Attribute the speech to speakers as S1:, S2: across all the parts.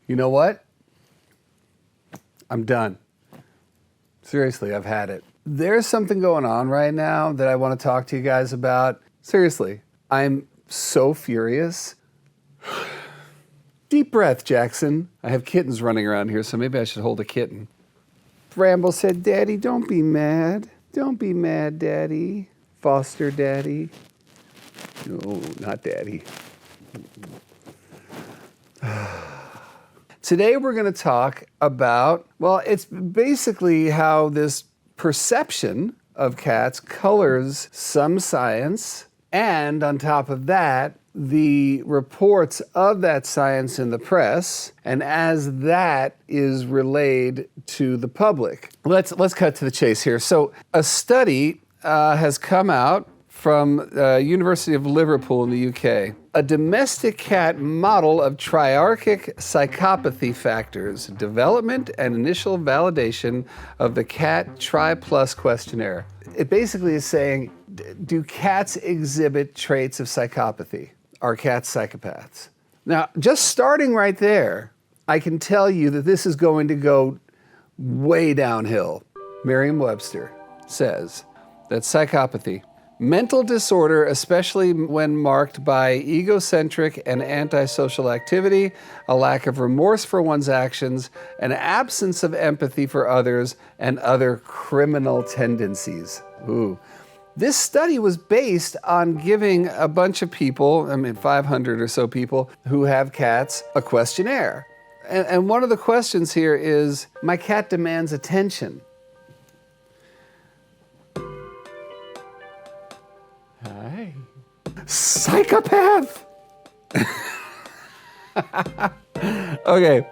S1: You know what? I'm done. Seriously, I've had it. There's something going on right now that I want to talk to you guys about. Seriously, I'm so furious. Deep breath, Jackson. I have kittens running around here, so maybe I should hold a kitten. Bramble said, Daddy, don't be mad. Don't be mad, Daddy. Foster Daddy. No, not Daddy. Today we're going to talk about, well, it's basically how this perception of cats colors some science, and on top of that, the reports of that science in the press, and as that is relayed to the public. Let's cut to the chase here. So a study has come out from University of Liverpool in the UK. A domestic cat model of triarchic psychopathy factors, development and initial validation of the Cat Tri Plus questionnaire. It basically is saying, do cats exhibit traits of psychopathy? Are cats psychopaths? Now, just starting right there, I can tell you that this is going to go way downhill. Merriam-Webster says that psychopathy, mental disorder, especially when marked by egocentric and antisocial activity, a lack of remorse for one's actions, an absence of empathy for others, and other criminal tendencies. Ooh. This study was based on giving a bunch of people, 500 or so people who have cats, a questionnaire. And one of the questions here is, my cat demands attention. Hi. Psychopath! Okay,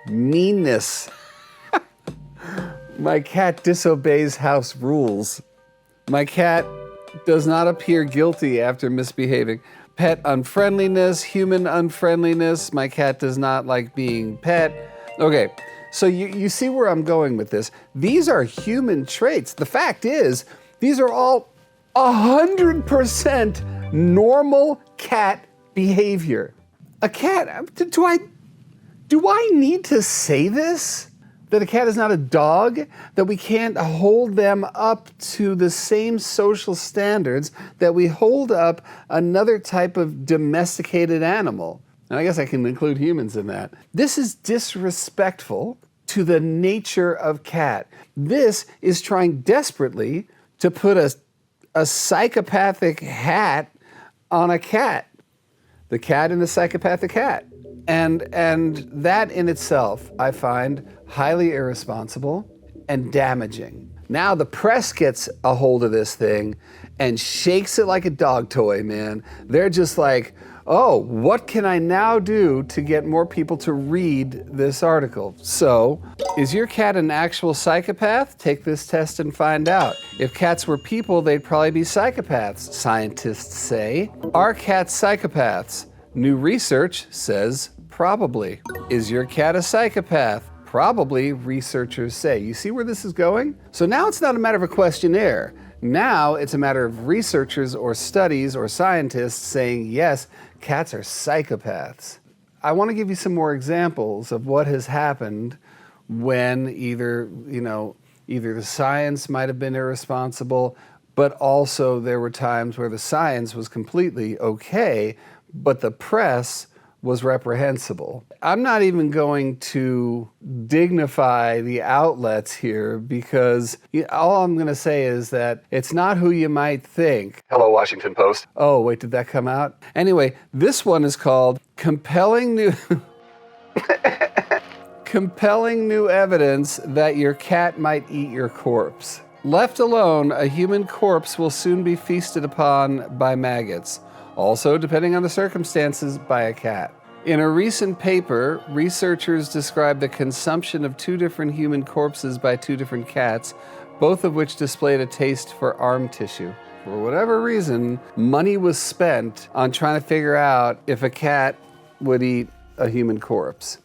S1: meanness. My cat disobeys house rules. My cat does not appear guilty after misbehaving. Pet unfriendliness, human unfriendliness. My cat does not like being pet. Okay, so you see where I'm going with this. These are human traits. The fact is, these are all 100% normal cat behavior. A cat, do I need to say this? That a cat is not a dog? That we can't hold them up to the same social standards that we hold up another type of domesticated animal? And I guess I can include humans in that. This is disrespectful to the nature of cat. This is trying desperately to put a psychopathic hat on a cat. The cat and the psychopathic hat. And that in itself, I find highly irresponsible and damaging. Now the press gets a hold of this thing and shakes it like a dog toy, man. They're just like, oh, what can I now do to get more people to read this article? So, is your cat an actual psychopath? Take this test and find out. If cats were people, they'd probably be psychopaths, scientists say. Are cats psychopaths? New research says probably. Is your cat a psychopath? Probably, researchers say. You see where this is going? So now it's not a matter of a questionnaire. Now it's a matter of researchers or studies or scientists saying, yes, cats are psychopaths. I want to give you some more examples of what has happened when either the science might have been irresponsible, but also there were times where the science was completely okay, but the press was reprehensible. I'm not even going to dignify the outlets here because all I'm going to say is that it's not who you might think. Hello, Washington Post. Oh, wait, did that come out? Anyway, this one is called Compelling New Evidence That Your Cat Might Eat Your Corpse. Left alone, a human corpse will soon be feasted upon by maggots. Also, depending on the circumstances, by a cat. In a recent paper, researchers described the consumption of 2 different human corpses by 2 different cats, both of which displayed a taste for arm tissue. For whatever reason, money was spent on trying to figure out if a cat would eat a human corpse.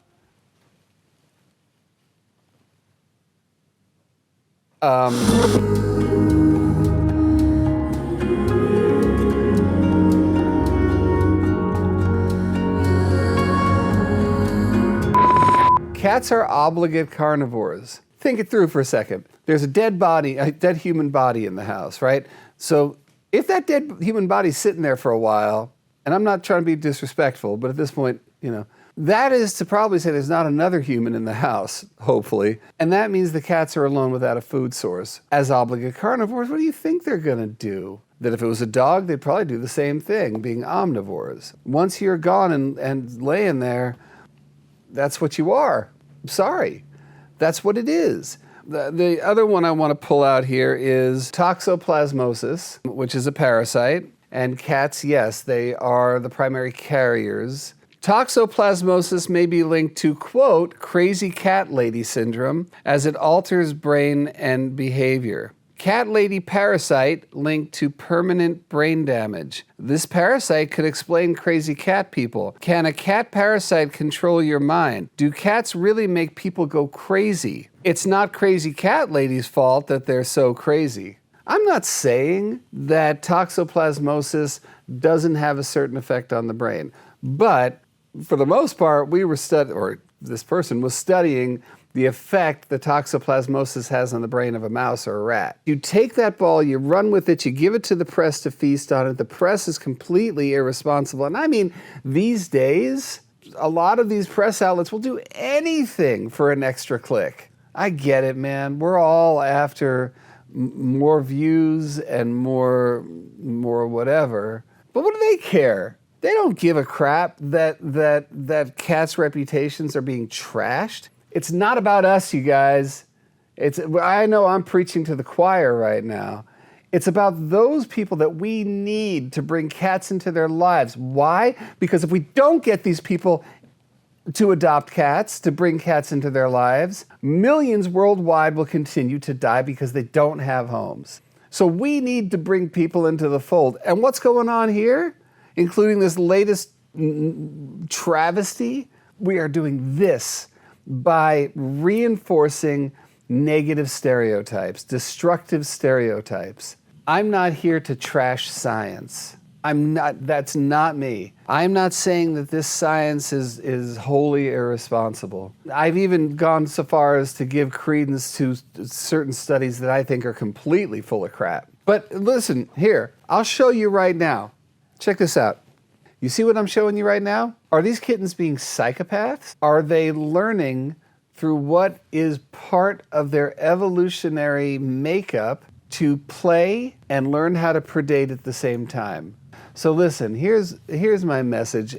S1: Cats are obligate carnivores. Think it through for a second. There's a dead body, a dead human body in the house, right? So if that dead human body's sitting there for a while, and I'm not trying to be disrespectful, but at this point, that is to probably say there's not another human in the house, hopefully. And that means the cats are alone without a food source. As obligate carnivores, what do you think they're gonna do? That if it was a dog, they'd probably do the same thing, being omnivores. Once you're gone and laying there, that's what you are. I'm sorry. That's what it is. The other one I want to pull out here is Toxoplasmosis, which is a parasite. And cats, yes, they are the primary carriers. Toxoplasmosis may be linked to, quote, crazy cat lady syndrome, as it alters brain and behavior. Cat lady parasite linked to permanent brain damage. This parasite could explain crazy cat people. Can a cat parasite control your mind? Do cats really make people go crazy? It's not crazy cat lady's fault that they're so crazy. I'm not saying that toxoplasmosis doesn't have a certain effect on the brain, but for the most part, this person was studying the effect the toxoplasmosis has on the brain of a mouse or a rat. You take that ball, you run with it, you give it to the press to feast on it. The press is completely irresponsible. And I mean, these days, a lot of these press outlets will do anything for an extra click. I get it, man. We're all after more views and more whatever. But what do they care? They don't give a crap that cats' reputations are being trashed. It's not about us, you guys. I know I'm preaching to the choir right now. It's about those people that we need to bring cats into their lives. Why? Because if we don't get these people to adopt cats, to bring cats into their lives, millions worldwide will continue to die because they don't have homes. So we need to bring people into the fold. And what's going on here, including this latest travesty? We are doing this by reinforcing negative stereotypes, destructive stereotypes. I'm not here to trash science. That's not me. I'm not saying that this science is wholly irresponsible. I've even gone so far as to give credence to certain studies that I think are completely full of crap. But listen, here, I'll show you right now. Check this out. You see what I'm showing you right now? Are these kittens being psychopaths? Are they learning through what is part of their evolutionary makeup to play and learn how to predate at the same time? So listen, here's my message.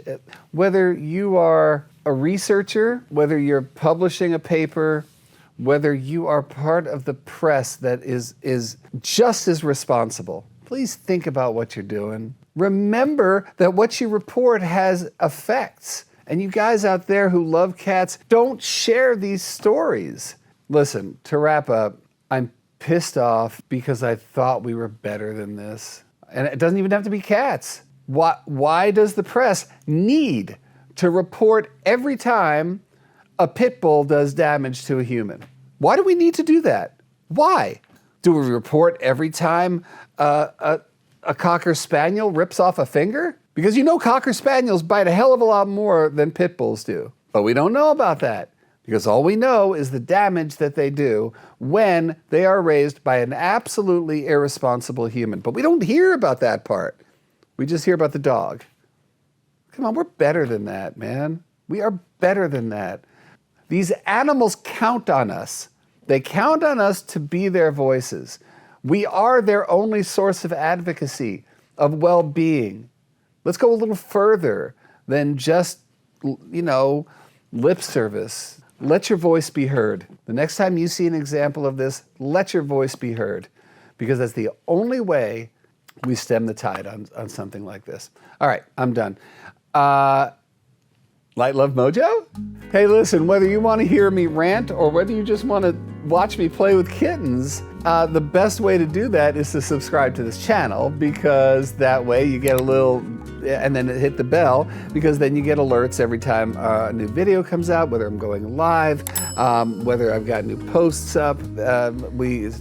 S1: Whether you are a researcher, whether you're publishing a paper, whether you are part of the press that is just as responsible, please think about what you're doing. Remember that what you report has effects. And you guys out there who love cats, don't share these stories. Listen, to wrap up, I'm pissed off because I thought we were better than this. And it doesn't even have to be cats. Why does the press need to report every time a pit bull does damage to a human? Why do we need to do that? Why? Do we report every time a Cocker Spaniel rips off a finger? Because Cocker Spaniels bite a hell of a lot more than pit bulls do. But we don't know about that because all we know is the damage that they do when they are raised by an absolutely irresponsible human. But we don't hear about that part. We just hear about the dog. Come on, we're better than that, man. We are better than that. These animals count on us. They count on us to be their voices. We are their only source of advocacy, of well-being. Let's go a little further than just, lip service. Let your voice be heard. The next time you see an example of this, let your voice be heard, because that's the only way we stem the tide on something like this. All right, I'm done. Light Love Mojo? Hey, listen, whether you want to hear me rant or whether you just want to watch me play with kittens, the best way to do that is to subscribe to this channel, because that way you get a little, and then hit the bell, because then you get alerts every time a new video comes out, whether I'm going live, whether I've got new posts up,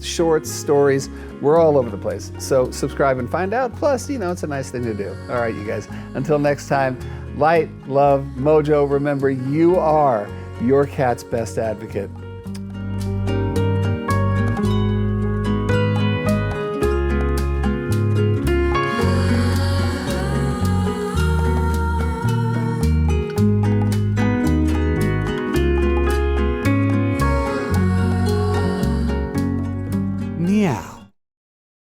S1: shorts, stories, we're all over the place. So subscribe and find out. Plus, it's a nice thing to do. All right, you guys, until next time, light, love, mojo. Remember, you are your cat's best advocate.